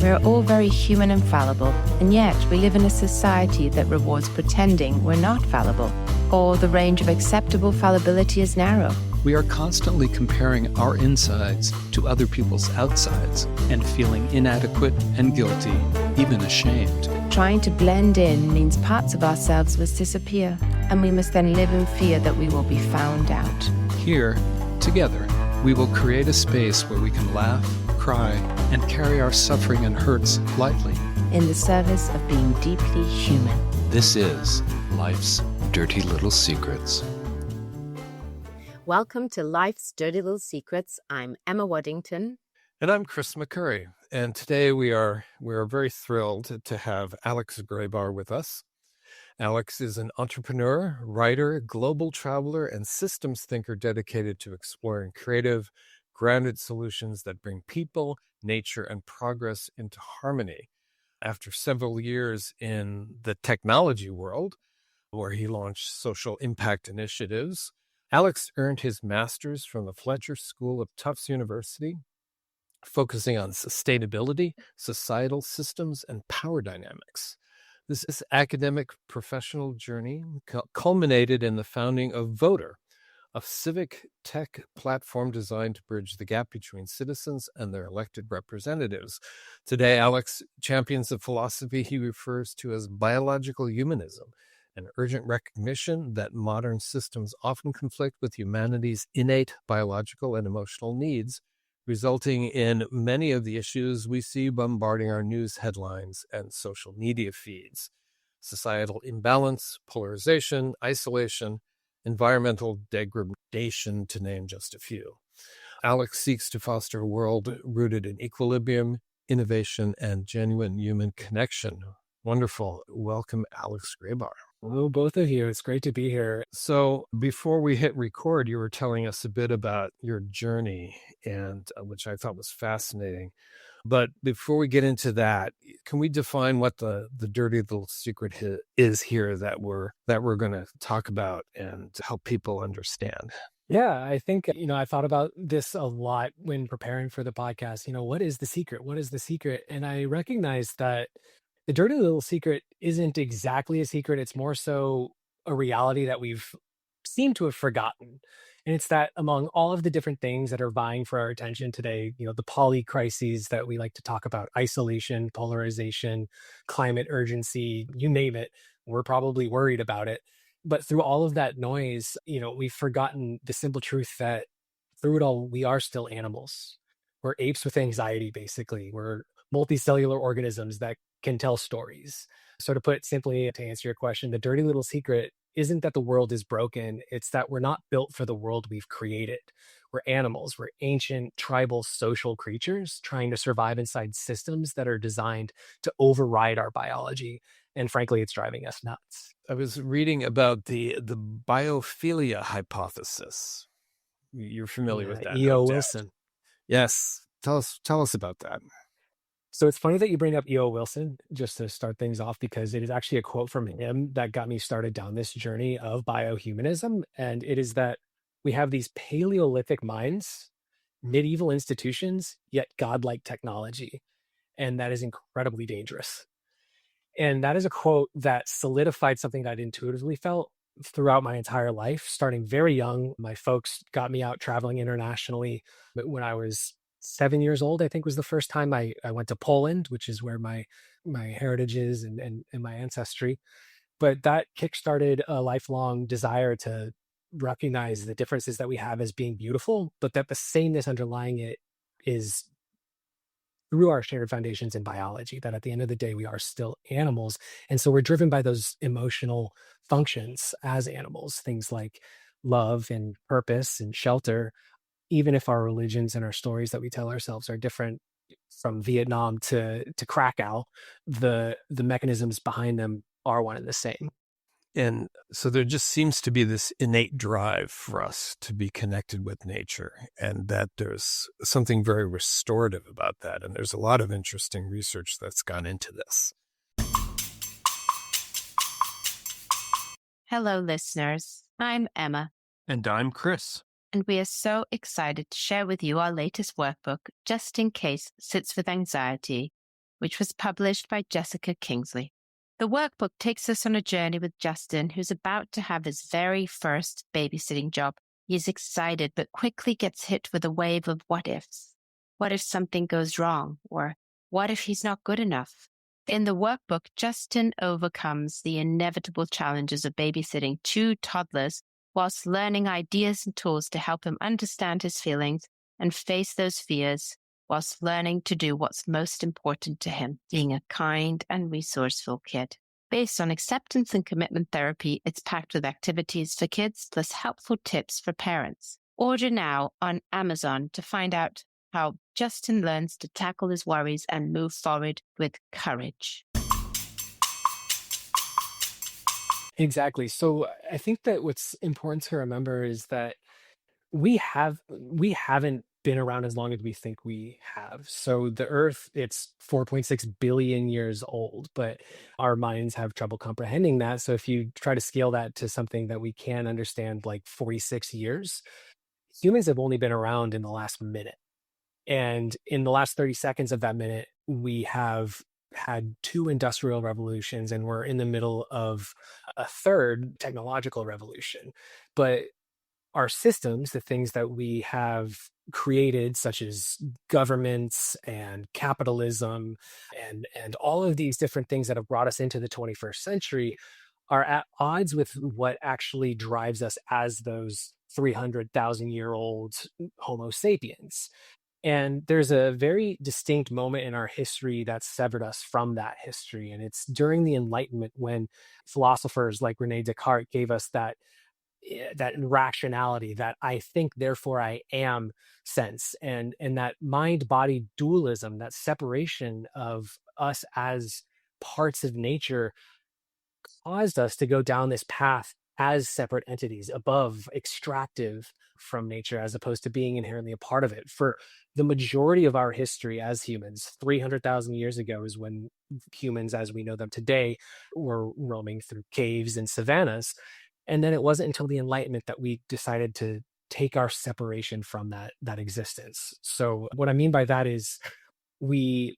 We're all very human and fallible, and yet we live in a society that rewards pretending we're not fallible, or the range of acceptable fallibility is narrow. We are constantly comparing our insides to other people's outsides and feeling inadequate and guilty, even ashamed. Trying to blend in means parts of ourselves must disappear, and we must then live in fear that we will be found out. Here, together, we will create a space where we can laugh, cry, and carry our suffering and hurts lightly. In the service of being deeply human. This is Life's Dirty Little Secrets. Welcome to Life's Dirty Little Secrets. I'm Emma Waddington. And I'm Chris McCurry. And today we are very thrilled to have Alex Graybar with us. Alex is an entrepreneur, writer, global traveler, and systems thinker dedicated to exploring creative, grounded solutions that bring people, nature, and progress into harmony. After several years in the technology world, where he launched social impact initiatives, Alex earned his master's from the Fletcher School of Tufts University, focusing on sustainability, societal systems, and power dynamics. This academic professional journey culminated in the founding of Votr, a civic tech platform designed to bridge the gap between citizens and their elected representatives. Today, Alex champions a philosophy he refers to as biological humanism, an urgent recognition that modern systems often conflict with humanity's innate biological and emotional needs, resulting in many of the issues we see bombarding our news headlines and social media feeds: societal imbalance, polarization, isolation, environmental degradation, to name just a few. Alex seeks to foster a world rooted in equilibrium, innovation, and genuine human connection. Wonderful. Welcome, Alex Graybar. Hello, both of you. It's great to be here. So before we hit record, you were telling us a bit about your journey, and which I thought was fascinating. But before we get into that, can we define what the dirty little secret is here that we're going to talk about and help people understand? Yeah, I think, I thought about this a lot when preparing for the podcast. What is the secret? What is the secret? And I recognized that the dirty little secret isn't exactly a secret. It's more so a reality that we've seemed to have forgotten. And it's that among all of the different things that are vying for our attention today, the poly crises that we like to talk about, isolation, polarization, climate urgency, you name it, we're probably worried about it. But through all of that noise, we've forgotten the simple truth that through it all, we are still animals. We're apes with anxiety, basically. We're multicellular organisms that can tell stories. So to put it simply, to answer your question, the dirty little secret isn't that the world is broken. It's that we're not built for the world we've created. We're animals. We're ancient, tribal, social creatures trying to survive inside systems that are designed to override our biology. And frankly, it's driving us nuts. I was reading about the biophilia hypothesis. You're familiar with that? E.O. Wilson. Yes. Tell us about that. So it's funny that you bring up E.O. Wilson, just to start things off, because it is actually a quote from him that got me started down this journey of biohumanism. And it is that we have these Paleolithic minds, medieval institutions, yet godlike technology. And that is incredibly dangerous. And that is a quote that solidified something that I'd intuitively felt throughout my entire life. Starting very young, my folks got me out traveling internationally. But when I was 7 years old, I think was the first time I went to Poland, which is where my heritage is and my ancestry. But that kickstarted a lifelong desire to recognize the differences that we have as being beautiful, but that the sameness underlying it is through our shared foundations in biology, that at the end of the day, we are still animals. And so we're driven by those emotional functions as animals, things like love and purpose and shelter. Even if our religions and our stories that we tell ourselves are different, from Vietnam to Krakow, the mechanisms behind them are one and the same. And so there just seems to be this innate drive for us to be connected with nature, and that there's something very restorative about that. And there's a lot of interesting research that's gone into this. Hello, listeners. I'm Emma. And I'm Chris. And we are so excited to share with you our latest workbook, Just in Case Sits with Anxiety, which was published by Jessica Kingsley. The workbook takes us on a journey with Justin, who's about to have his very first babysitting job. He's excited, but quickly gets hit with a wave of what ifs. What if something goes wrong? Or what if he's not good enough? In the workbook, Justin overcomes the inevitable challenges of babysitting 2 toddlers whilst learning ideas and tools to help him understand his feelings and face those fears, whilst learning to do what's most important to him, being a kind and resourceful kid. Based on acceptance and commitment therapy, it's packed with activities for kids plus helpful tips for parents. Order now on Amazon to find out how Justin learns to tackle his worries and move forward with courage. Exactly. So I think that what's important to remember is that we haven't been around as long as we think we have. So the Earth, it's 4.6 billion years old, but our minds have trouble comprehending that. So if you try to scale that to something that we can understand, like 46 years, humans have only been around in the last minute. And in the last 30 seconds of that minute, we have had 2 industrial revolutions, and we're in the middle of a third technological revolution. But our systems, the things that we have created, such as governments and capitalism and all of these different things that have brought us into the 21st century, are at odds with what actually drives us as those 300,000-year-old Homo sapiens. And there's a very distinct moment in our history that severed us from that history. And it's during the Enlightenment, when philosophers like Rene Descartes gave us that rationality, that I think, therefore I am sense, and that mind-body dualism, that separation of us as parts of nature, caused us to go down this path as separate entities, above, extractive from nature, as opposed to being inherently a part of it. For the majority of our history as humans, 300,000 years ago is when humans as we know them today were roaming through caves and savannas. And then it wasn't until the Enlightenment that we decided to take our separation from that existence. So what I mean by that is, we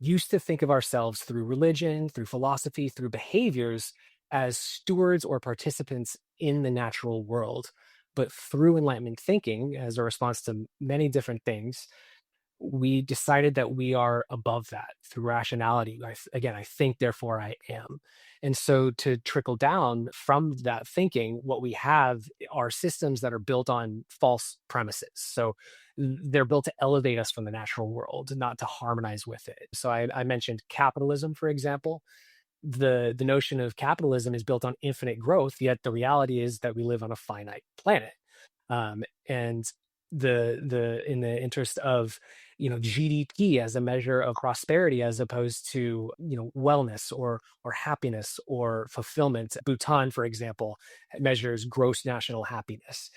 used to think of ourselves through religion, through philosophy, through behaviors, as stewards or participants in the natural world. But through Enlightenment thinking, as a response to many different things, we decided that we are above that through rationality. I think, therefore I am. And so to trickle down from that thinking, what we have are systems that are built on false premises. So they're built to elevate us from the natural world, not to harmonize with it. So I mentioned capitalism, for example. The notion of capitalism is built on infinite growth, yet the reality is that we live on a finite planet. And the in the interest of GDP as a measure of prosperity, as opposed to wellness or happiness or fulfillment. Bhutan, for example, measures gross national happiness.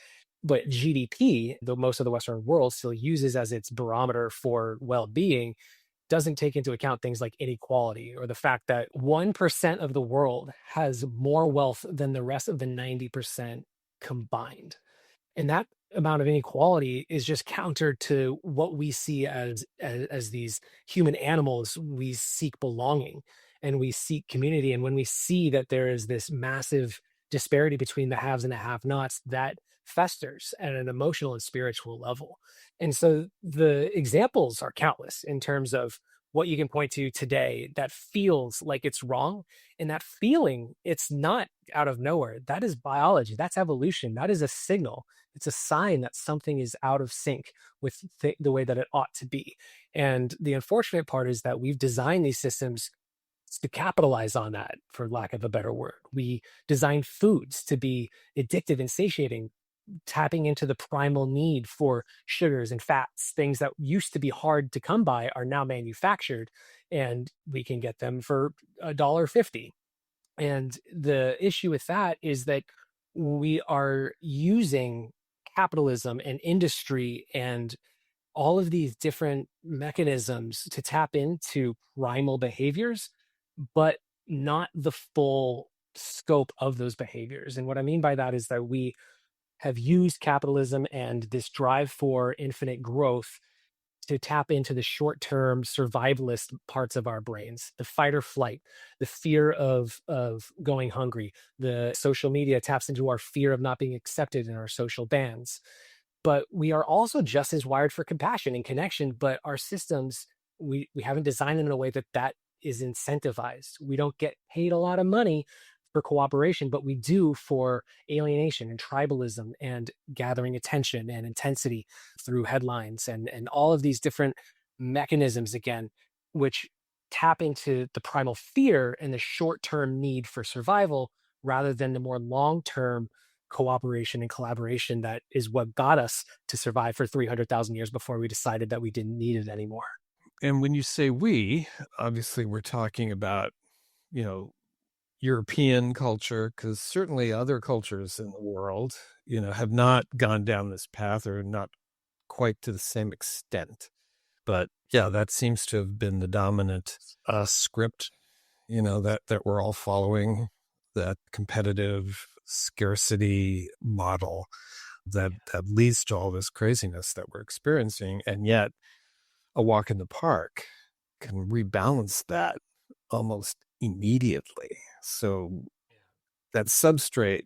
But GDP, though most of the Western world still uses as its barometer for well-being, doesn't take into account things like inequality, or the fact that 1% of the world has more wealth than the rest of the 90% combined. And that amount of inequality is just counter to what we see as these human animals. We seek belonging and we seek community. And when we see that there is this massive disparity between the haves and the have-nots, that festers at an emotional and spiritual level. And so the examples are countless in terms of what you can point to today that feels like it's wrong. And that feeling, it's not out of nowhere. That is biology. That's evolution. That is a signal. It's a sign that something is out of sync with the way that it ought to be. And the unfortunate part is that we've designed these systems to capitalize on that, for lack of a better word. We design foods to be addictive and satiating, tapping into the primal need for sugars and fats. Things that used to be hard to come by are now manufactured, and we can get them for $1.50. And the issue with that is that we are using capitalism and industry and all of these different mechanisms to tap into primal behaviors, but not the full scope of those behaviors. And what I mean by that is that we have used capitalism and this drive for infinite growth to tap into the short-term survivalist parts of our brains, the fight or flight, the fear of going hungry. The social media taps into our fear of not being accepted in our social bands. But we are also just as wired for compassion and connection, but our systems, we haven't designed them in a way that that is incentivized. We don't get paid a lot of money for cooperation, but we do for alienation and tribalism and gathering attention and intensity through headlines and all of these different mechanisms again, which tap into the primal fear and the short-term need for survival rather than the more long-term cooperation and collaboration that is what got us to survive for 300,000 years before we decided that we didn't need it anymore. And when you say we, obviously we're talking about, you know, European culture, because certainly other cultures in the world, you know, have not gone down this path or not quite to the same extent. But yeah, that seems to have been the dominant script, you know, that we're all following, that competitive scarcity model that leads to all this craziness that we're experiencing. And yet a walk in the park can rebalance that almost immediately. So that substrate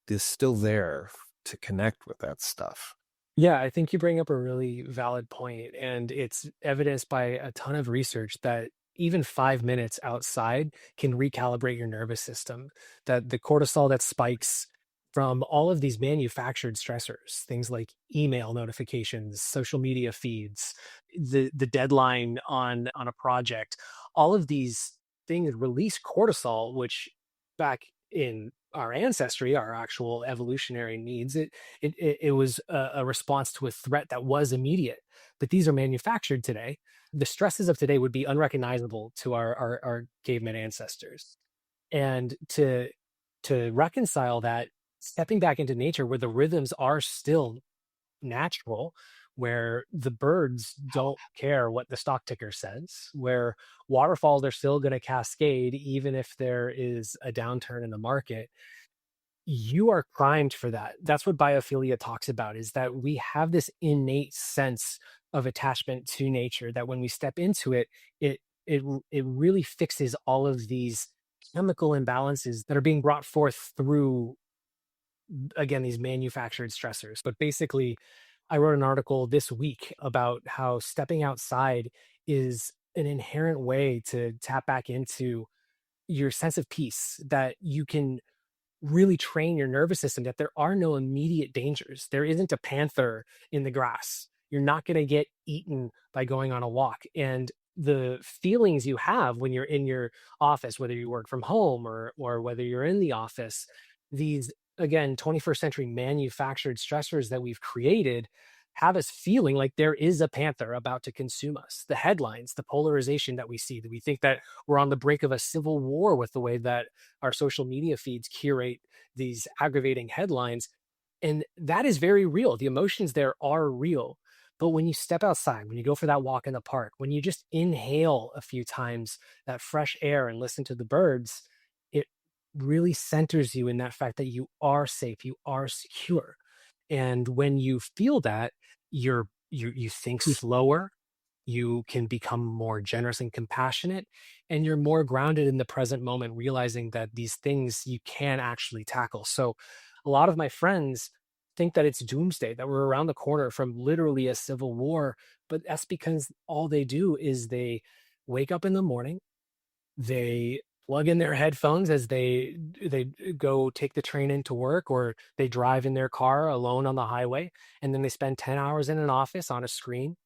is still there to connect with that stuff. Yeah, I think you bring up a really valid point, and it's evidenced by a ton of research that even 5 minutes outside can recalibrate your nervous system. That the cortisol that spikes from all of these manufactured stressors, things like email notifications, social media feeds, the deadline on a project, all of these things release cortisol, which back in our ancestry, our actual evolutionary needs, it was a response to a threat that was immediate. But these are manufactured today. The stresses of today would be unrecognizable to our caveman ancestors. And to reconcile that, stepping back into nature where the rhythms are still natural, where the birds don't care what the stock ticker says, where waterfalls are still going to cascade even if there is a downturn in the market, you are primed for that. That's what biophilia talks about, is that we have this innate sense of attachment to nature, that when we step into it, it really fixes all of these chemical imbalances that are being brought forth through, again, these manufactured stressors. But basically, I wrote an article this week about how stepping outside is an inherent way to tap back into your sense of peace, that you can really train your nervous system, that there are no immediate dangers. There isn't a panther in the grass. You're not going to get eaten by going on a walk. And the feelings you have when you're in your office, whether you work from home or whether you're in the office, these, again, 21st century manufactured stressors that we've created have us feeling like there is a panther about to consume us. The headlines, the polarization that we see, that we think that we're on the brink of a civil war with the way that our social media feeds curate these aggravating headlines. And that is very real. The emotions there are real. But when you step outside, when you go for that walk in the park, when you just inhale a few times that fresh air and listen to the birds, it really centers you in that fact that you are safe, you are secure. And when you feel that, you think slower, you can become more generous and compassionate, and you're more grounded in the present moment, realizing that these things you can actually tackle. So a lot of my friends think that it's doomsday, that we're around the corner from literally a civil war, but that's because all they do is they wake up in the morning, they plug in their headphones as they go take the train into work, or they drive in their car alone on the highway, and then they spend 10 hours in an office on a screen,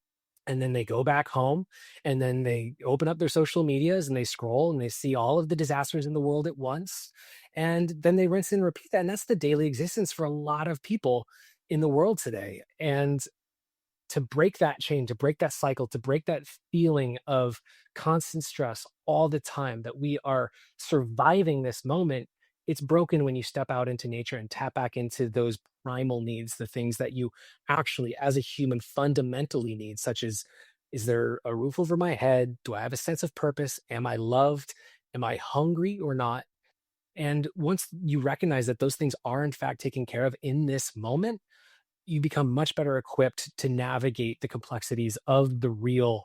and then they go back home, and then they open up their social medias and they scroll and they see all of the disasters in the world at once, and then they rinse and repeat that. And that's the daily existence for a lot of people in the world today. And to break that chain, to break that cycle, to break that feeling of constant stress all the time, that we are surviving this moment, it's broken when you step out into nature and tap back into those primal needs, the things that you actually, as a human, fundamentally need, such as, is there a roof over my head? Do I have a sense of purpose? Am I loved? Am I hungry or not? And once you recognize that those things are in fact taken care of in this moment, you become much better equipped to navigate the complexities of the real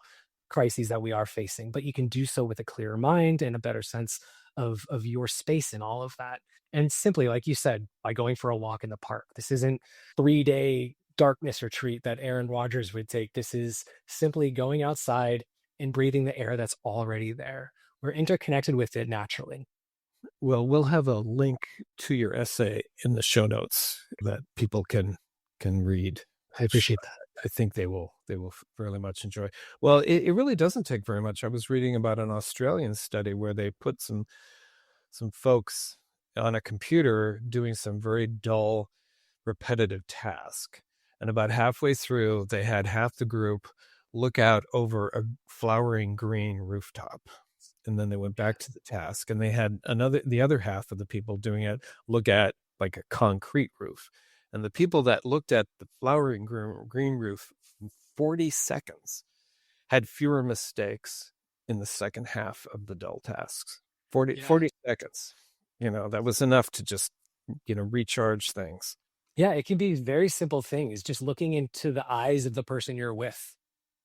crises that we are facing. But you can do so with a clearer mind and a better sense of your space in all of that. And simply, like you said, by going for a walk in the park. This isn't 3-day darkness retreat that Aaron Rodgers would take. This is simply going outside and breathing the air that's already there. We're interconnected with it naturally. Well, we'll have a link to your essay in the show notes that people can read. I appreciate that. I think they will fairly much enjoy. Well, it really doesn't take very much. I was reading about an Australian study where they put some folks on a computer doing some very dull, repetitive task. And about halfway through, they had half the group look out over a flowering green rooftop. And then they went back to the task, and they had the other half of the people doing it look at like a concrete roof. And the people that looked at the flowering green roof 40 seconds had fewer mistakes in the second half of the dull tasks. 40 seconds. That was enough to just, recharge things. Yeah, it can be very simple things. Just looking into the eyes of the person you're with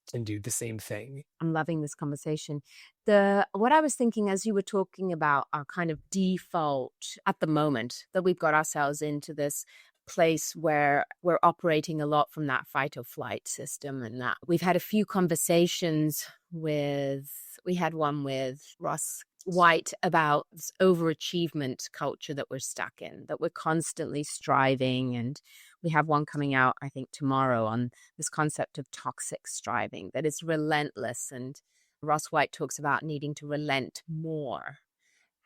can do the same thing. I'm loving this conversation. What I was thinking as you were talking about our kind of default at the moment, that we've got ourselves into this place where we're operating a lot from that fight or flight system, and that we've had a few conversations we had one with Ross White about this overachievement culture that we're stuck in, that we're constantly striving. And we have one coming out, I think, tomorrow on this concept of toxic striving, that is relentless. And Ross White talks about needing to relent more.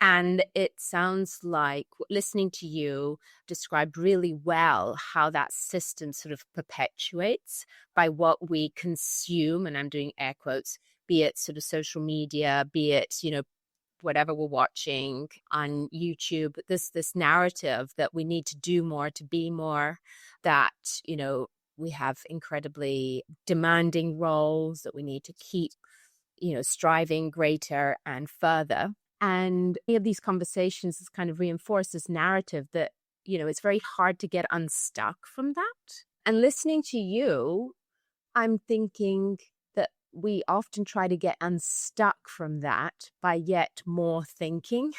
And it sounds like, listening to you, described really well how that system sort of perpetuates by what we consume, and I'm doing air quotes, be it sort of social media, be it, whatever we're watching on YouTube, this narrative that we need to do more to be more, that, we have incredibly demanding roles, that we need to keep, striving greater and further. And any of these conversations has kind of reinforced this narrative that, it's very hard to get unstuck from that. And listening to you, I'm thinking that we often try to get unstuck from that by yet more thinking,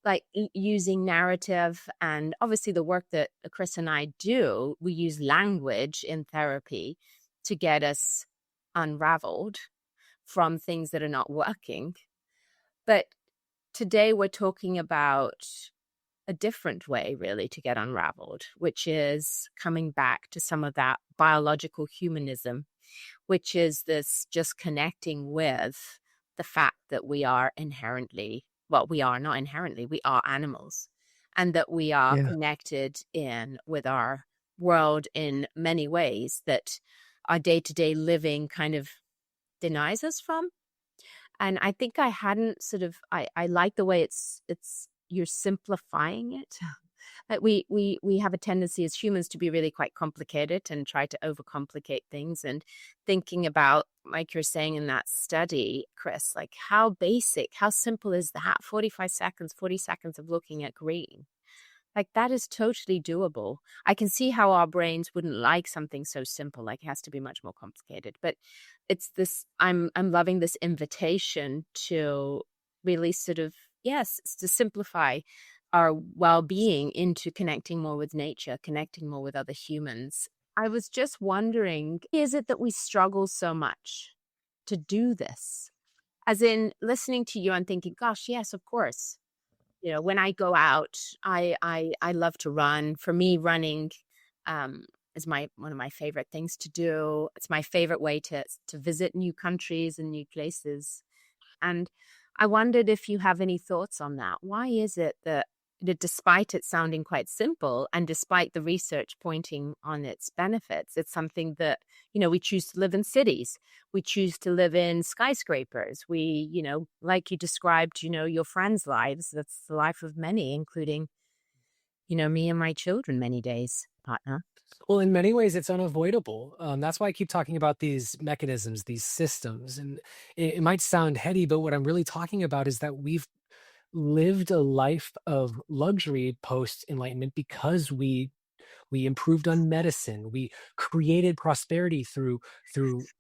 like using narrative. And obviously the work that Chris and I do, we use language in therapy to get us unraveled from things that are not working. But today we're talking about a different way, really, to get unraveled, which is coming back to some of that biological humanism, which is this just connecting with the fact that we are inherently, we are not inherently, we are animals, and that we are connected with our world in many ways that our day-to-day living kind of denies us from. And I think I hadn't I like the way you're simplifying it. Like we have a tendency as humans to be really quite complicated and try to overcomplicate things. And thinking about, like you're saying in that study, Chris, like how simple is that? 40 seconds of looking at green. Like that is totally doable. I can see how our brains wouldn't like something so simple, like it has to be much more complicated. But it's this, I'm loving this invitation to really sort of, to simplify our well-being into connecting more with nature, connecting more with other humans. I was just wondering, is it that we struggle so much to do this? As in listening to you and thinking, gosh, yes, of course. When I go out, I love to run. For me, running is one of my favorite things to do. It's my favorite way to visit new countries and new places. And I wondered if you have any thoughts on that. Why is it that despite it sounding quite simple and despite the research pointing on its benefits, it's something that, we choose to live in cities. We choose to live in skyscrapers. We, like you described, your friends' lives, that's the life of many, including, me and my children many days, partner. Well, in many ways, it's unavoidable. That's why I keep talking about these mechanisms, these systems. And it might sound heady, but what I'm really talking about is that we've lived a life of luxury post-enlightenment because we We improved on medicine. We created prosperity through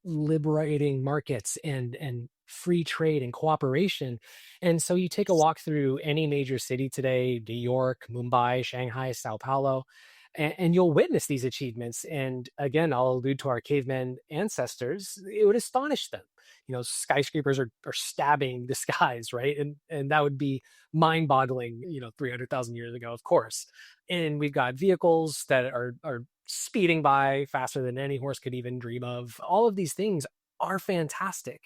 liberating markets and free trade and cooperation. And so you take a walk through any major city today, New York, Mumbai, Shanghai, Sao Paulo, and you'll witness these achievements. And again, I'll allude to our caveman ancestors. It would astonish them. Skyscrapers are stabbing the skies, right? And that would be mind-boggling, 300,000 years ago, of course. And we've got vehicles that are speeding by faster than any horse could even dream of. All of these things are fantastic.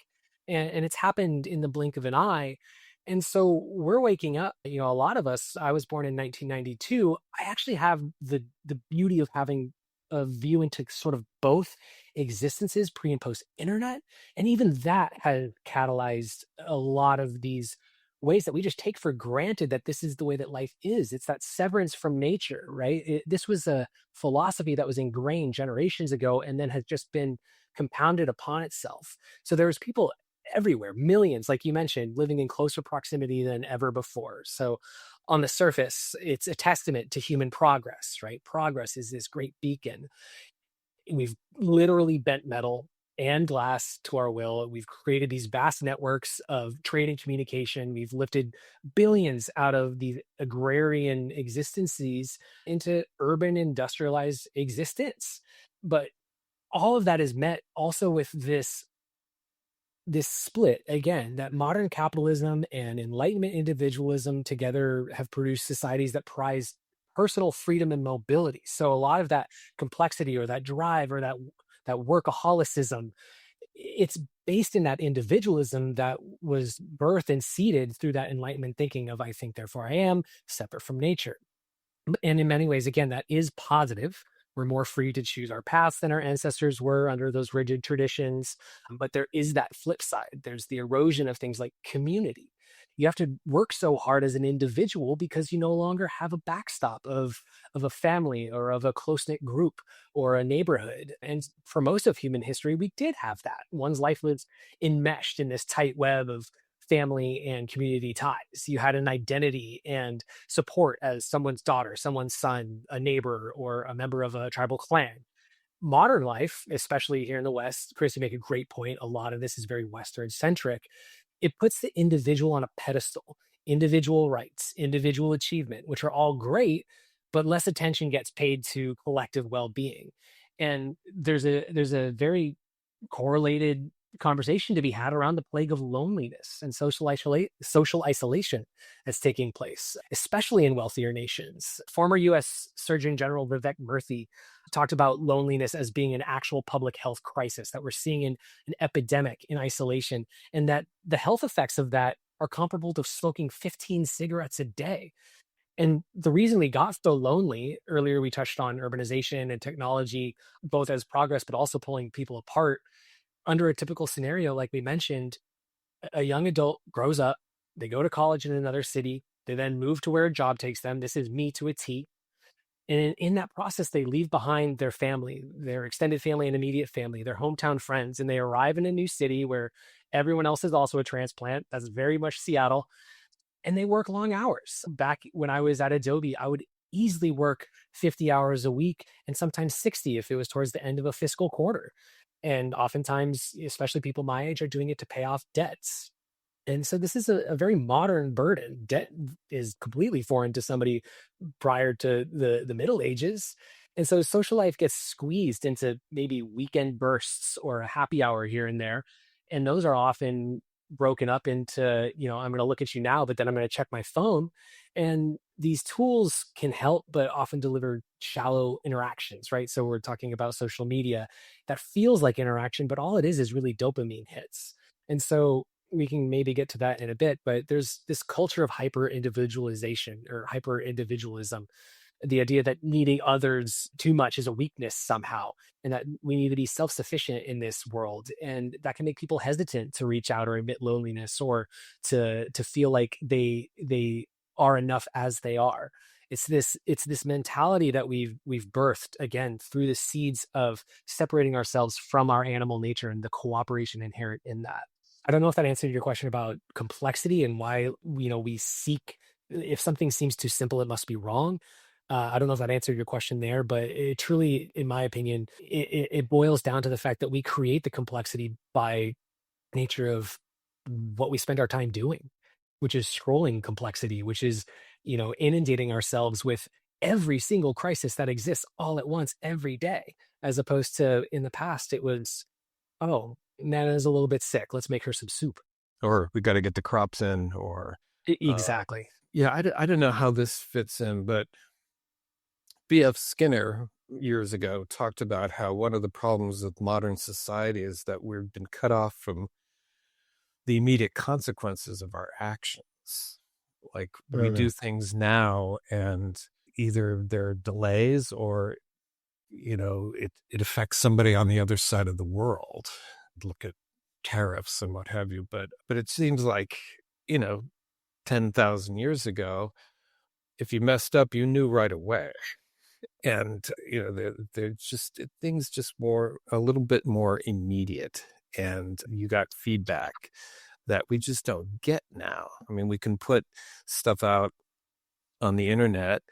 And it's happened in the blink of an eye. And so we're waking up, a lot of us, I was born in 1992. I actually have the beauty of having a view into sort of both existences, pre and post internet. And even that has catalyzed a lot of these ways that we just take for granted that this is the way that life is. It's that severance from nature, right? This was a philosophy that was ingrained generations ago and then has just been compounded upon itself. So there's people everywhere, millions, like you mentioned, living in closer proximity than ever before. So on the surface, it's a testament to human progress, right? Progress is this great beacon. We've literally bent metal and glass to our will. We've created these vast networks of trade and communication. We've lifted billions out of the agrarian existences into urban industrialized existence. But all of that is met also with this split again, that modern capitalism and enlightenment individualism together have produced societies that prize personal freedom and mobility. So a lot of that complexity or that drive or that workaholicism, it's based in that individualism that was birthed and seeded through that enlightenment thinking of I think therefore I am, separate from nature. And in many ways, again, that is positive. We're more free to choose our paths than our ancestors were under those rigid traditions. But there is that flip side. There's the erosion of things like community. You have to work so hard as an individual because you no longer have a backstop of a family or of a close-knit group or a neighborhood. And for most of human history, we did have that. One's life was enmeshed in this tight web of family and community ties. You had an identity and support as someone's daughter, someone's son, a neighbor, or a member of a tribal clan. Modern life, especially here in the West, Chris, you make a great point. A lot of this is very Western centric. It puts the individual on a pedestal, individual rights, individual achievement, which are all great, but less attention gets paid to collective well-being. And there's a very correlated conversation to be had around the plague of loneliness and social isolation that's taking place, especially in wealthier nations. Former U.S. Surgeon General Vivek Murthy talked about loneliness as being an actual public health crisis, that we're seeing an epidemic in isolation, and that the health effects of that are comparable to smoking 15 cigarettes a day. And the reason we got so lonely, earlier we touched on urbanization and technology, both as progress, but also pulling people apart. Under a typical scenario, like we mentioned, a young adult grows up, they go to college in another city, they then move to where a job takes them. This is me to a T. And in that process, they leave behind their family, their extended family and immediate family, their hometown friends, and they arrive in a new city where everyone else is also a transplant. That's very much Seattle. And they work long hours. Back when I was at Adobe, I would easily work 50 hours a week and sometimes 60 if it was towards the end of a fiscal quarter. And oftentimes, especially people my age, are doing it to pay off debts. And so this is a very modern burden. Debt is completely foreign to somebody prior to the Middle Ages. And so social life gets squeezed into maybe weekend bursts or a happy hour here and there. And those are often broken up into, I'm going to look at you now, but then I'm going to check my phone. And these tools can help, but often deliver shallow interactions, right? So we're talking about social media that feels like interaction, but all it is really dopamine hits. And so we can maybe get to that in a bit, but there's this culture of hyper individualization or hyper individualism, the idea that needing others too much is a weakness somehow, and that we need to be self-sufficient in this world. And that can make people hesitant to reach out or admit loneliness or to feel like they are enough as they are. It's this mentality that we've birthed again through the seeds of separating ourselves from our animal nature and the cooperation inherent in that. I don't know if that answered your question about complexity and why we seek, if something seems too simple, it must be wrong. I don't know if that answered your question there, but it truly, in my opinion, it boils down to the fact that we create the complexity by nature of what we spend our time doing, which is scrolling complexity, which is, inundating ourselves with every single crisis that exists all at once every day, as opposed to in the past, it was, oh, Nana's a little bit sick. Let's make her some soup. Or we got to get the crops in, or Exactly. yeah, I don't know how this fits in, but B.F. Skinner years ago talked about how one of the problems with modern society is that we've been cut off from the immediate consequences of our actions. Like we do things now, and either there are delays or, it affects somebody on the other side of the world. Look at tariffs and what have you. But it seems like, 10,000 years ago, if you messed up, you knew right away. And, they're just, things just a little bit more immediate. And you got feedback that we just don't get now. I mean, we can put stuff out on the internet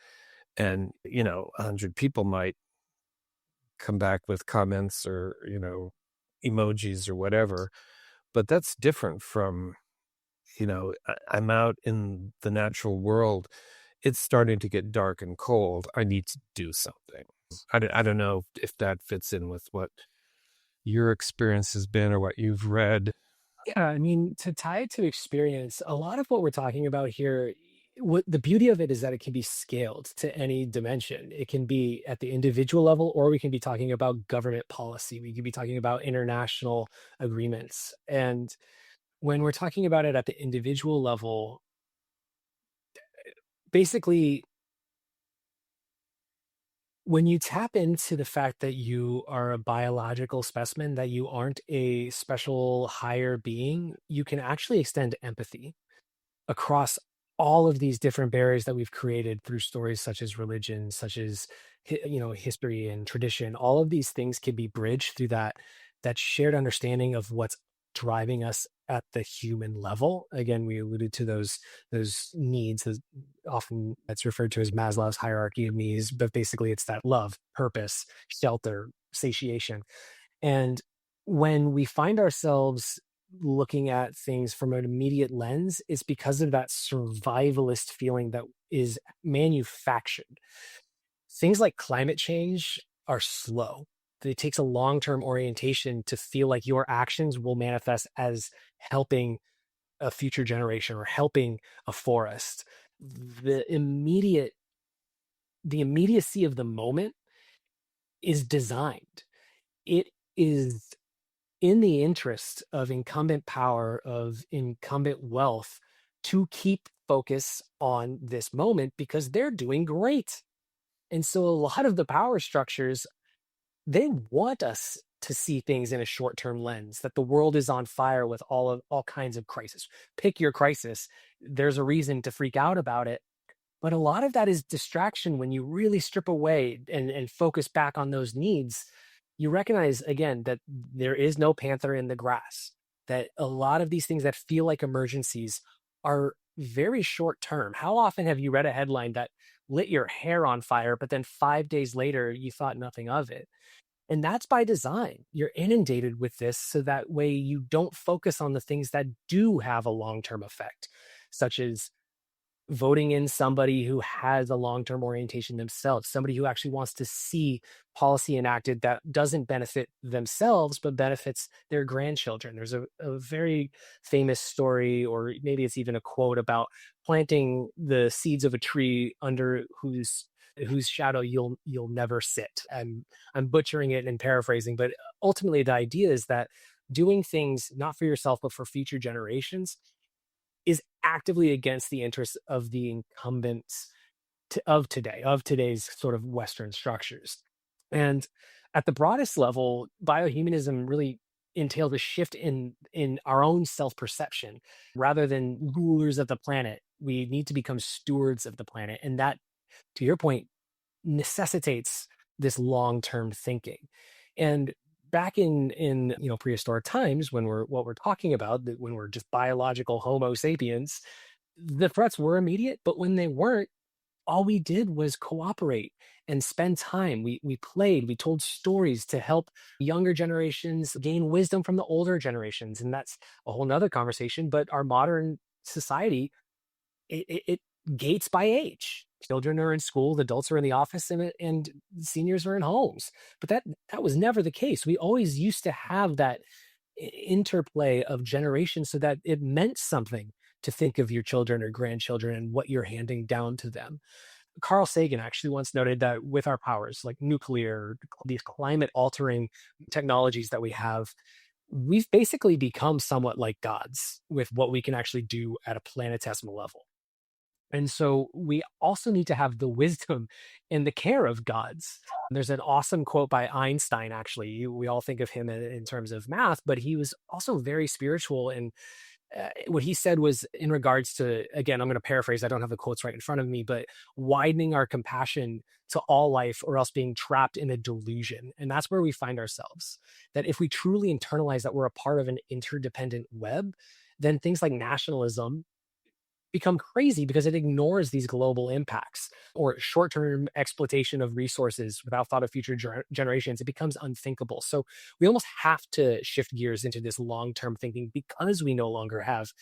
and, 100 people might come back with comments or, emojis or whatever. But that's different from, I'm out in the natural world. It's starting to get dark and cold. I need to do something. I don't know if that fits in with what your experience has been or what you've read. Yeah, I mean, to tie it to experience, a lot of what we're talking about here, what the beauty of it is that it can be scaled to any dimension. It can be at the individual level, or we can be talking about government policy. We could be talking about international agreements. And when we're talking about it at the individual level, basically, when you tap into the fact that you are a biological specimen, that you aren't a special higher being, you can actually extend empathy across all of these different barriers that we've created through stories such as religion, such as history and tradition. All of these things can be bridged through that shared understanding of what's driving us at the human level. Again, we alluded to those needs. Often that's referred to as Maslow's hierarchy of needs, but basically it's that love, purpose, shelter, satiation. And when we find ourselves looking at things from an immediate lens, it's because of that survivalist feeling that is manufactured. Things like climate change are slow. It takes a long-term orientation to feel like your actions will manifest as helping a future generation or helping a forest. The immediacy of the moment is designed. It is in the interest of incumbent power, of incumbent wealth, to keep focus on this moment because they're doing great. And so a lot of the power structures, they want us to see things in a short-term lens, that the world is on fire with all kinds of crisis. Pick your crisis. There's a reason to freak out about it. But a lot of that is distraction. When you really strip away and focus back on those needs, you recognize, again, that there is no panther in the grass, that a lot of these things that feel like emergencies are very short term. How often have you read a headline that lit your hair on fire, but then 5 days later you thought nothing of it? And that's by design. You're inundated with this so that way you don't focus on the things that do have a long-term effect, such as voting in somebody who has a long-term orientation themselves, somebody who actually wants to see policy enacted that doesn't benefit themselves, but benefits their grandchildren. There's a very famous story, or maybe it's even a quote, about planting the seeds of a tree under whose shadow you'll never sit. I'm butchering it and paraphrasing, but ultimately the idea is that doing things not for yourself, but for future generations is actively against the interests of the incumbents of today's sort of Western structures. And at the broadest level, biohumanism really entailed a shift in our own self-perception. Rather than rulers of the planet, we need to become stewards of the planet. And that, to your point, necessitates this long-term thinking. And back in prehistoric times, when what we're talking about, when we're just biological Homo sapiens, the threats were immediate, but when they weren't, all we did was cooperate and spend time. We played, we told stories to help younger generations gain wisdom from the older generations. And that's a whole nother conversation. But our modern society, it gates by age. Children are in school, the adults are in the office, and seniors are in homes. But that was never the case. We always used to have that interplay of generations so that it meant something to think of your children or grandchildren and what you're handing down to them. Carl Sagan actually once noted that with our powers, like nuclear, these climate altering technologies that we have, we've basically become somewhat like gods with what we can actually do at a planetesimal level. And so we also need to have the wisdom and the care of gods. There's an awesome quote by Einstein, actually. We all think of him in terms of math, but he was also very spiritual. And what he said was in regards to, again, I'm going to paraphrase, I don't have the quotes right in front of me, but widening our compassion to all life or else being trapped in a delusion. And that's where we find ourselves. That if we truly internalize that we're a part of an interdependent web, then things like nationalism become crazy because it ignores these global impacts or short-term exploitation of resources without thought of future generations. It becomes unthinkable. So we almost have to shift gears into this long-term thinking because we no longer have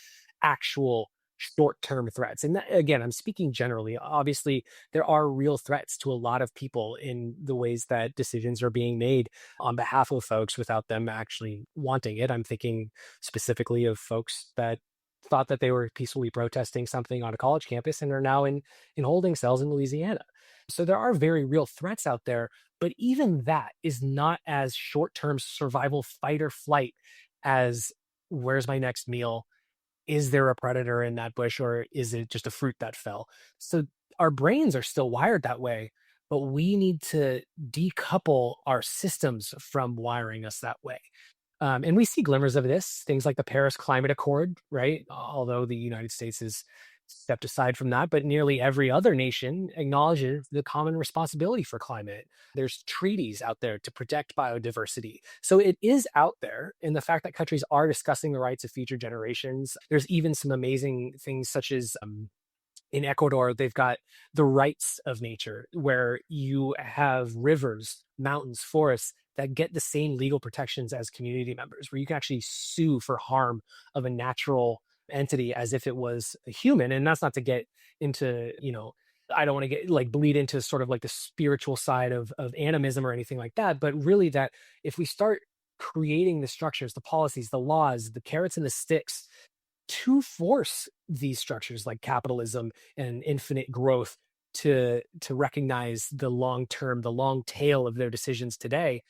actual short-term threats. And that, again, I'm speaking generally. Obviously, there are real threats to a lot of people in the ways that decisions are being made on behalf of folks without them actually wanting it. I'm thinking specifically of folks that thought that they were peacefully protesting something on a college campus and are now in holding cells in Louisiana. So there are very real threats out there, but even that is not as short-term survival fight or flight as where's my next meal? Is there a predator in that bush or is it just a fruit that fell? So our brains are still wired that way, but we need to decouple our systems from wiring us that way. And we see glimmers of this, things like the Paris Climate Accord, right? Although the United States has stepped aside from that, but nearly every other nation acknowledges the common responsibility for climate. There's treaties out there to protect biodiversity. So it is out there. And the fact that countries are discussing the rights of future generations, there's even some amazing things such as in Ecuador, they've got the rights of nature, where you have rivers, mountains, forests that get the same legal protections as community members, where you can actually sue for harm of a natural entity as if it was a human. And that's not to get into, I don't want to get like bleed into sort of like the spiritual side of animism or anything like that, but really that if we start creating the structures, the policies, the laws, the carrots and the sticks to force these structures like capitalism and infinite growth to recognize the long term, the long tail of their decisions today,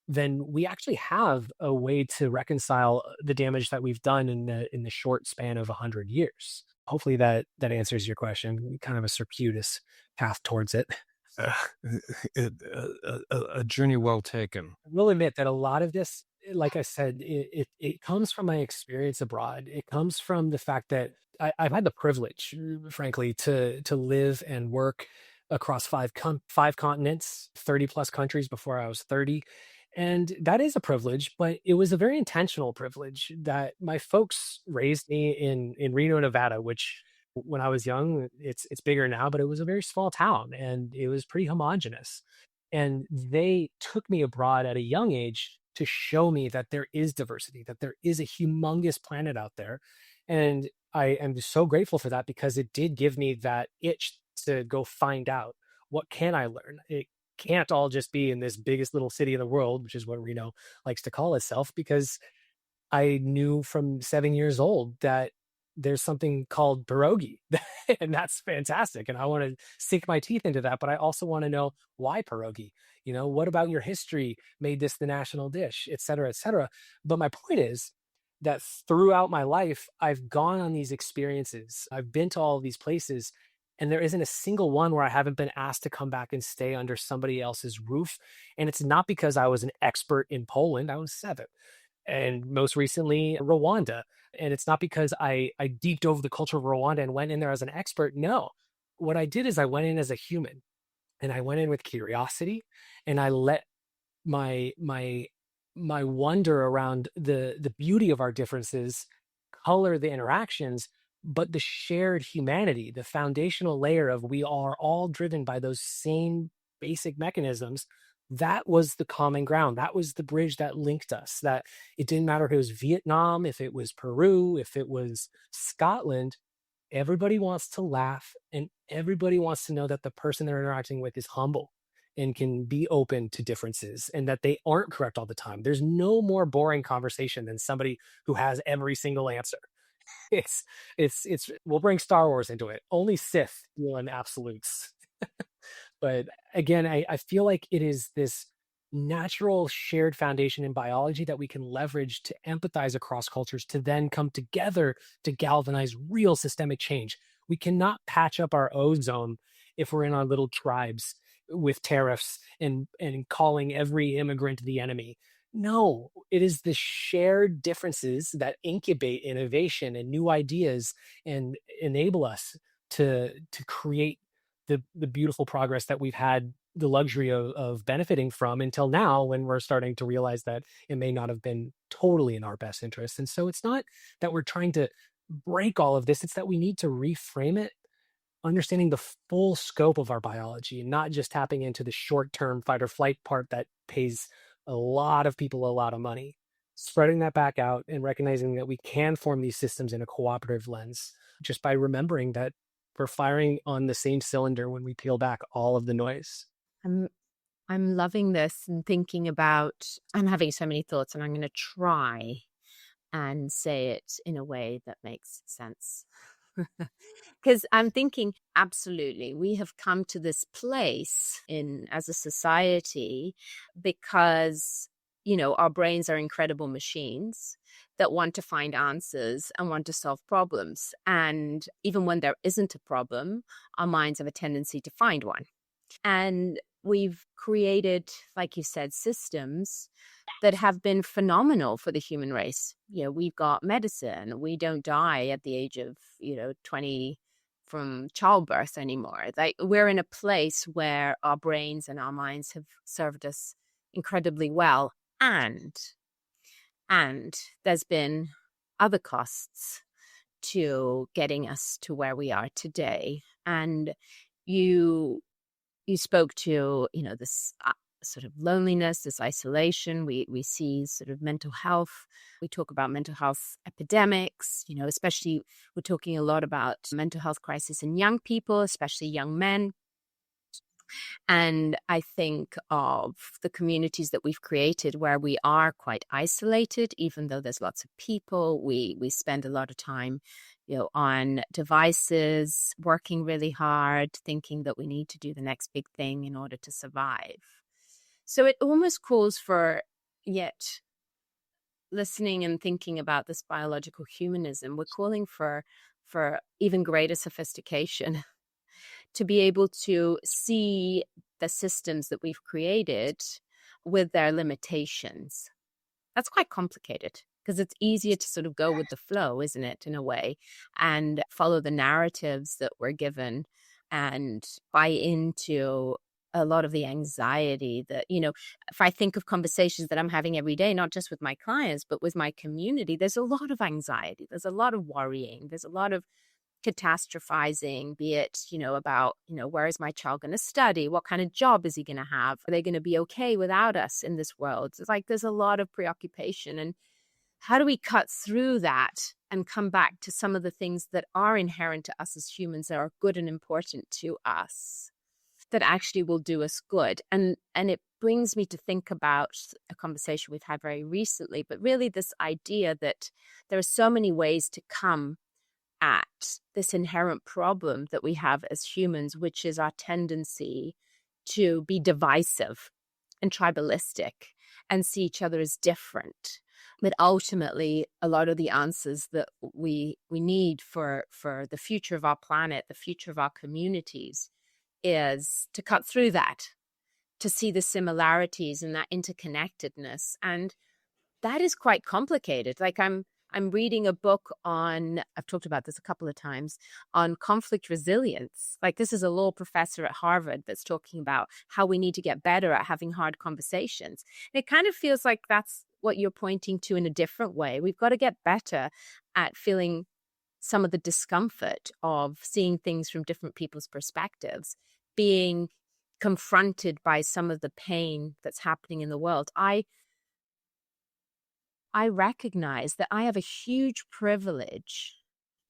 then we actually have a way to reconcile the damage that we've done in the short span of 100 years. Hopefully that answers your question. Kind of a circuitous path towards it. A journey well taken. I will admit that a lot of this, like I said, it comes from my experience abroad. It comes from the fact that I've had the privilege, frankly, to live and work across five continents, 30 plus countries before I was 30. And that is a privilege, but it was a very intentional privilege that my folks raised me in Reno, Nevada, which when I was young, it's bigger now, but it was a very small town and it was pretty homogenous. And they took me abroad at a young age to show me that there is diversity, that there is a humongous planet out there. And I am so grateful for that because it did give me that itch to go find out what can I learn. It can't all just be in this biggest little city in the world, which is what Reno likes to call itself, because I knew from 7 years old that there's something called pierogi and that's fantastic. And I want to sink my teeth into that, but I also want to know why pierogi, what about your history made this the national dish, et cetera, et cetera. But my point is that throughout my life, I've gone on these experiences. I've been to all of these places and there isn't a single one where I haven't been asked to come back and stay under somebody else's roof. And it's not because I was an expert in Poland. I was 7. And most recently, Rwanda. And it's not because I deeped over the culture of Rwanda and went in there as an expert. No, what I did is I went in as a human and I went in with curiosity and I let my wonder around the beauty of our differences color the interactions. but the shared humanity, the foundational layer of we are all driven by those same basic mechanisms, that was the common ground. That was the bridge that linked us. That it didn't matter if it was Vietnam, if it was Peru, if it was Scotland, everybody wants to laugh and everybody wants to know that the person they're interacting with is humble and can be open to differences and that they aren't correct all the time. There's no more boring conversation than somebody who has every single answer. It's we'll bring Star Wars into it. Only Sith deal in absolutes. But again, I feel like it is this natural shared foundation in biology that we can leverage to empathize across cultures to then come together to galvanize real systemic change. We cannot patch up our ozone if we're in our little tribes with tariffs and calling every immigrant the enemy. No, it is the shared differences that incubate innovation and new ideas and enable us to create the beautiful progress that we've had the luxury of benefiting from until now, when we're starting to realize that it may not have been totally in our best interest. And so it's not that we're trying to break all of this, it's that we need to reframe it, understanding the full scope of our biology and not just tapping into the short-term fight or flight part that pays a lot of people a lot of money. Spreading that back out and recognizing that we can form these systems in a cooperative lens just by remembering that we're firing on the same cylinder when we peel back all of the noise. I'm loving this and thinking about, I'm having so many thoughts, and I'm going to try and say it in a way that makes sense. Because I'm thinking, absolutely, we have come to this place as a society because, our brains are incredible machines that want to find answers and want to solve problems. And even when there isn't a problem, our minds have a tendency to find one. And we've created, like you said, systems that have been phenomenal for the human race. We've got medicine. We don't die at the age of, 20 from childbirth anymore. Like, we're in a place where our brains and our minds have served us incredibly well. And there's been other costs to getting us to where we are today. And you spoke to, this sort of loneliness, this isolation. We see sort of mental health. We talk about mental health epidemics, especially we're talking a lot about mental health crisis in young people, especially young men. And I think of the communities that we've created where we are quite isolated, even though there's lots of people. We spend a lot of time, on devices, working really hard, thinking that we need to do the next big thing in order to survive. So it almost calls for, yet listening and thinking about this biological humanism, we're calling for even greater sophistication to be able to see the systems that we've created with their limitations. That's quite complicated because it's easier to sort of go with the flow, isn't it, in a way, and follow the narratives that we're given and buy into a lot of the anxiety that, if I think of conversations that I'm having every day, not just with my clients, but with my community, there's a lot of anxiety. There's a lot of worrying. There's a lot of catastrophizing, be it, about, where is my child going to study? What kind of job is he going to have? Are they going to be okay without us in this world? It's like there's a lot of preoccupation. And how do we cut through that and come back to some of the things that are inherent to us as humans that are good and important to us, that actually will do us good? And it brings me to think about a conversation we've had very recently, but really this idea that there are so many ways to come at this inherent problem that we have as humans, which is our tendency to be divisive and tribalistic and see each other as different. But ultimately, a lot of the answers that we need for the future of our planet, the future of our communities, is to cut through that, to see the similarities and that interconnectedness. And that is quite complicated. Like I'm reading a book on, I've talked about this a couple of times, on conflict resilience. Like, this is a law professor at Harvard that's talking about how we need to get better at having hard conversations. And it kind of feels like that's what you're pointing to in a different way. We've got to get better at feeling some of the discomfort of seeing things from different people's perspectives, being confronted by some of the pain that's happening in the world, I recognize that I have a huge privilege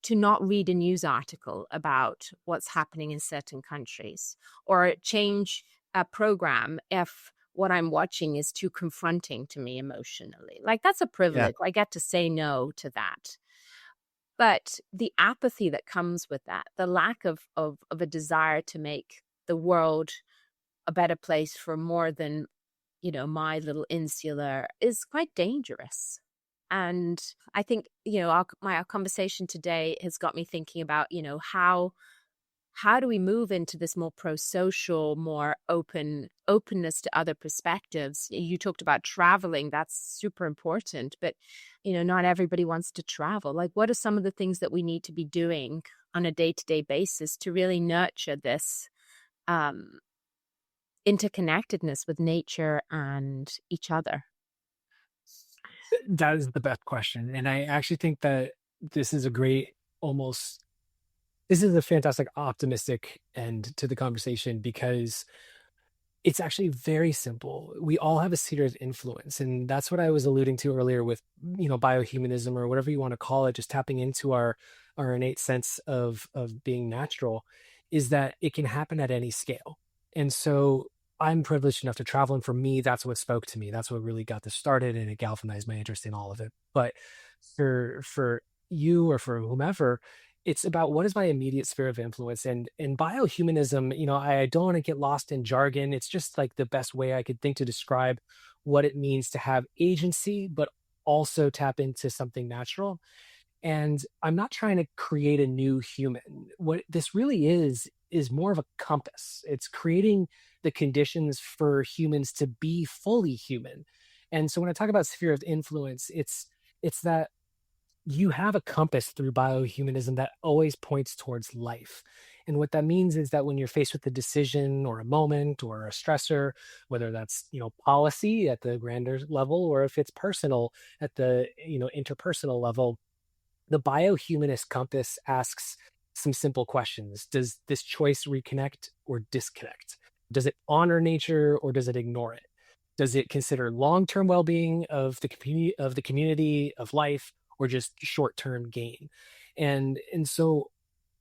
to not read a news article about what's happening in certain countries, or change a program if what I'm watching is too confronting to me emotionally. Like, that's a Yeah. privilege. I get to say no to that. But the apathy that comes with that, the lack of a desire to make the world a better place for more than, my little insular, is quite dangerous. And I think, our conversation today has got me thinking about, how do we move into this more pro-social, more openness to other perspectives? You talked about traveling. That's super important, but, not everybody wants to travel. Like, what are some of the things that we need to be doing on a day-to-day basis to really nurture this interconnectedness with nature and each other? That is the best question. And I actually think that this is a great, almost, this is a fantastic optimistic end to the conversation, because it's actually very simple. We all have a sphere of influence. And that's what I was alluding to earlier with, biohumanism, or whatever you want to call it, just tapping into our innate sense of being natural, is that it can happen at any scale. And so I'm privileged enough to travel. And for me, that's what spoke to me. That's what really got this started, and it galvanized my interest in all of it. But for you, or for whomever, it's about, what is my immediate sphere of influence. And in biohumanism, I don't want to get lost in jargon. It's just like the best way I could think to describe what it means to have agency, but also tap into something natural. And I'm not trying to create a new human. What this really is more of a compass. It's creating the conditions for humans to be fully human. And so when I talk about sphere of influence, it's that you have a compass through biohumanism that always points towards life. And what that means is that when you're faced with a decision, or a moment, or a stressor, whether that's, policy at the grander level, or if it's personal at the, interpersonal level, the biohumanist compass asks some simple questions. Does this choice reconnect or disconnect? Does it honor nature, or does it ignore it? Does it consider long-term well-being of the community of life, or just short-term gain? And so,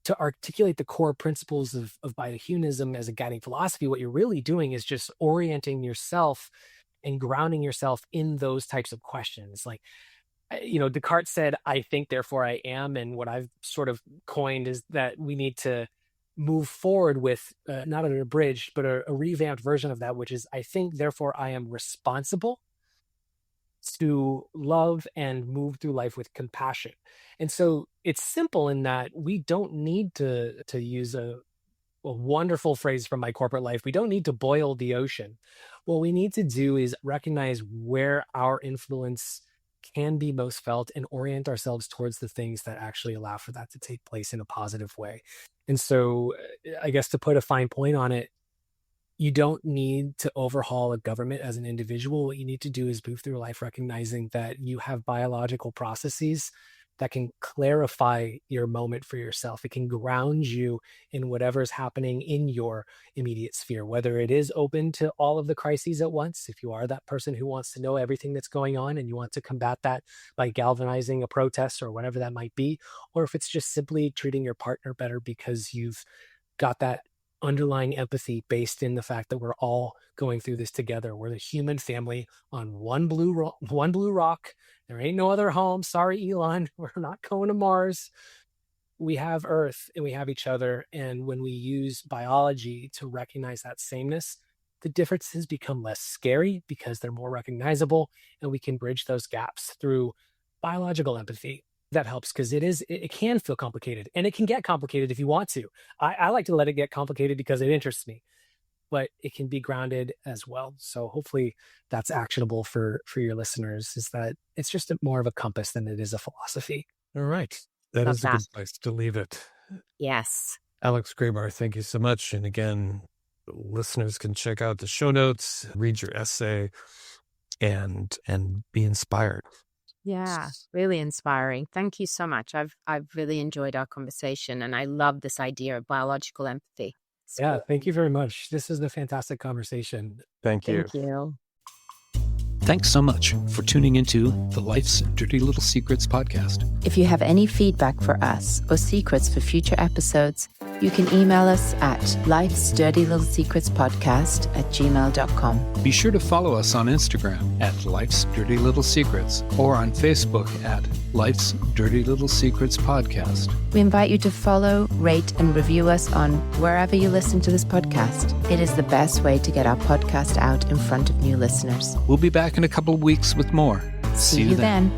to articulate the core principles of biohumanism as a guiding philosophy, what you're really doing is just orienting yourself and grounding yourself in those types of questions. Like, Descartes said, "I think, therefore I am." And what I've sort of coined is that we need to move forward with, not an abridged, but a revamped version of that, which is, "I think, therefore I am responsible to love and move through life with compassion." And so it's simple in that we don't need to use a wonderful phrase from my corporate life. We don't need to boil the ocean. What we need to do is recognize where our influence can be most felt, and orient ourselves towards the things that actually allow for that to take place in a positive way. And so, I guess, to put a fine point on it, you don't need to overhaul a government as an individual. What you need to do is move through life recognizing that you have biological processes that can clarify your moment for yourself. It can ground you in whatever is happening in your immediate sphere, whether it is open to all of the crises at once. If you are that person who wants to know everything that's going on and you want to combat that by galvanizing a protest or whatever that might be, or if it's just simply treating your partner better because you've got that underlying empathy based in the fact that we're all going through this together. We're the human family on one blue rock. There ain't no other home. Sorry, Elon. We're not going to Mars. We have Earth and we have each other. And when we use biology to recognize that sameness, the differences become less scary because they're more recognizable, and we can bridge those gaps through biological empathy. That helps, because it can feel complicated, and it can get complicated if you want to. I like to let it get complicated because it interests me, but it can be grounded as well. So hopefully that's actionable for your listeners, is that it's just more of a compass than it is a philosophy. All right. That Love is a that. good place to leave it. Yes. Alex Graybar, thank you so much. And again, listeners can check out the show notes, read your essay, and be inspired. Yeah, really inspiring. Thank you so much. I've really enjoyed our conversation, and I love this idea of biological empathy. Yeah, thank you very much. This is a fantastic conversation. Thank you. Thank you. Thanks so much for tuning into the Life's Dirty Little Secrets podcast. If you have any feedback for us or secrets for future episodes, you can email us at lifesdirtylittlesecretspodcast@gmail.com. Be sure to follow us on Instagram at Life's Dirty Little Secrets or on Facebook at Life's Dirty Little Secrets Podcast. We invite you to follow, rate, and review us on wherever you listen to this podcast. It is the best way to get our podcast out in front of new listeners. We'll be back in a couple of weeks with more. See you then.